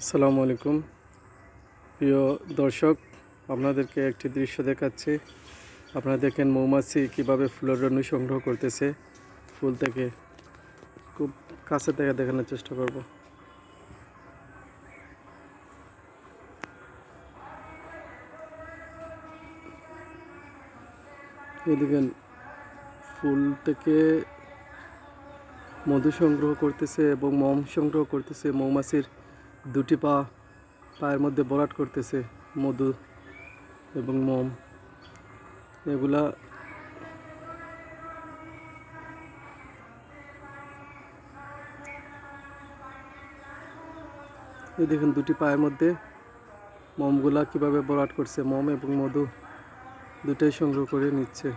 আসসালামু আলাইকুম প্রিয় দর্শক, আপনাদেরকে একটি দৃশ্য দেখাচ্ছি। আপনারা দেখেন মৌমাছি কিভাবে ফুলের রেণু সংগ্রহ করতেছে। ফুল থেকে খুব কাছে থেকে দেখানোর চেষ্টা করব। এই দেখেন ফুল থেকে মধু সংগ্রহ করতেছে এবং মম সংগ্রহ করতেছে। মৌমাছির দুটি পায়ের মধ্যে ভরাট করতেছে মধু এবং মম। এগুলা এই দেখেন দুটি পায়ের মধ্যে মমগুলা কিভাবে ভরাট করছে। মম এবং মধু দুটাই সংগ্রহ করে নিচ্ছে।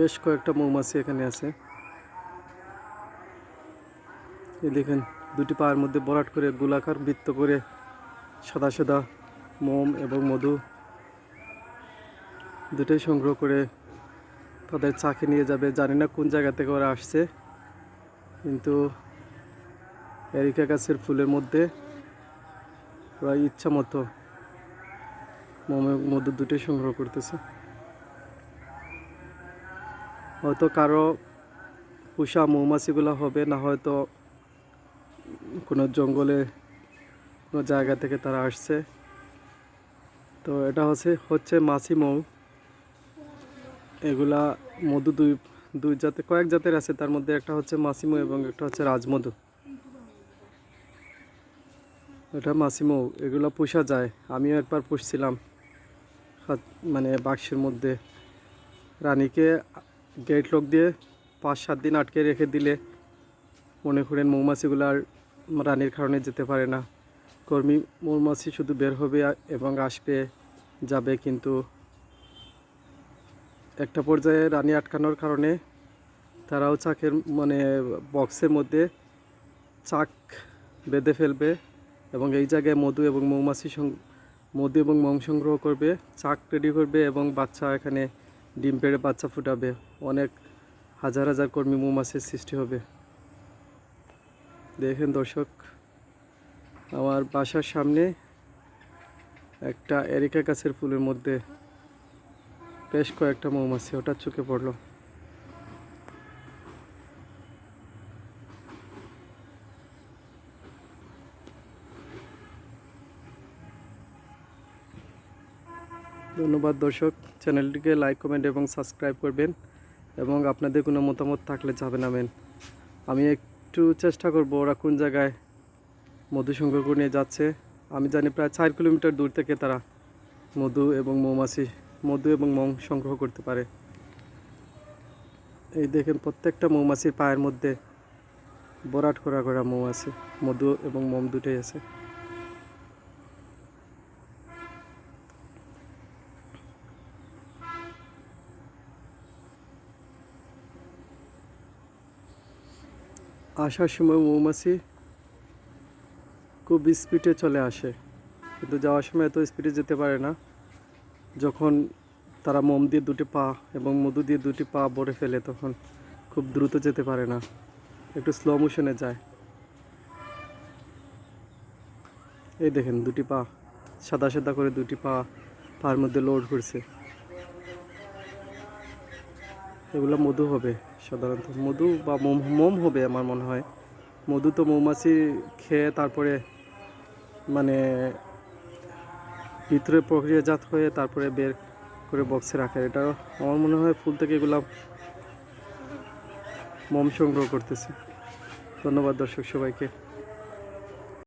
বেশ কয়েকটা মৌমাছি এখানে আছে। এই দেখেন দুটি পায়ের মধ্যে ভরাট করে গোলাকার বৃত্ত করে সাদা সাদা মোম এবং মধু দুটোই সংগ্রহ করে তাদের চাকে নিয়ে যাবে। জানি না কোন জায়গা থেকে ওরা আসছে, কিন্তু এরিকা গাছের ফুলের মধ্যে ওরা ইচ্ছা মতো মোম এবং মধু দুটোই সংগ্রহ করতেছে। হয়তো কারো পোষা মৌমাছিগুলো হবে, না হয়তো কোনো জঙ্গলে কোনো জায়গা থেকে তারা আসছে। তো এটা হচ্ছে মাছি মৌ। এগুলা মধু দুই জাতের, কয়েক জাতের আছে। তার মধ্যে একটা হচ্ছে মাছি মৌ এবং একটা হচ্ছে রাজমধু। এটা মাছি মৌ, এগুলো পোষা যায়। আমিও একবার পুষছিলাম, মানে বাক্সের মধ্যে। রানীকে গেট লক দিয়ে 5-7 দিন আটকে রেখে দিলে মনে করেন মৌমাছিগুলো আর রানীর কারণে যেতে পারে না। কর্মী মৌমাছি শুধু বের হবে এবং আসবে যাবে, কিন্তু একটা পর্যায়ে রানী আটকানোর কারণে তারাও চাকের মানে বক্সের মধ্যে চাক বেঁধে ফেলবে এবং এই জায়গায় মধু এবং মম সংগ্রহ করবে, চাক রেডি করবে এবং বাচ্চা এখানে ডিম পেড়ে বাচ্চা ফুটাবে। অনেক হাজার হাজার কর্মী মৌমাছির সৃষ্টি হবে। দেখেন দর্শক, আমার বাসার সামনে একটা এরিকা গাছের ফুলের মধ্যে বেশ কয়েকটা মৌমাছি হঠাৎ চোখে পড়লো। ধন্যবাদ দর্শক, চ্যানেলটিকে লাইক, কমেন্ট এবং সাবস্ক্রাইব করবেন এবং আপনাদের কোনো মতামত থাকলে জানাবেন। আমি একটু চেষ্টা করব ওরা কোন জায়গায় মধু সংগ্রহ করে নিয়ে যাচ্ছে। আমি জানি প্রায় 4 কিলোমিটার দূর থেকে তারা মধু এবং মম সংগ্রহ করতে পারে। এই দেখেন প্রত্যেকটা মৌমাছির পায়ের মধ্যে ভরাট করা করা মৌ আছে, মধু এবং মম দুটোই আছে। আসার সময় মৌমাছি খুব স্পিডে চলে আসে, কিন্তু যাওয়ার সময় এত স্পিডে যেতে পারে না। যখন তারা মোম দিয়ে দুটি পা এবং মধু দিয়ে দুটি পা ভরে ফেলে তখন খুব দ্রুত যেতে পারে না, একটু স্লো মোশনে যায়। এই দেখেন দুটি পা সাদা সাদা করে দুটি পায়ের মধ্যে লোড করছে। এগুলো মধু হবে, সাধারণত মধু বা মোম হবে আমার মনে হয়। মধু তো মৌমাছি খেয়ে তারপরে মানে ভিতরে প্রক্রিয়াজাত হয়ে তারপরে বের করে বক্সে রাখে। এটা আমার মনে হয় ফুল থেকে এগুলা মম সংগ্রহ করতেছে। ধন্যবাদ দর্শক সবাইকে।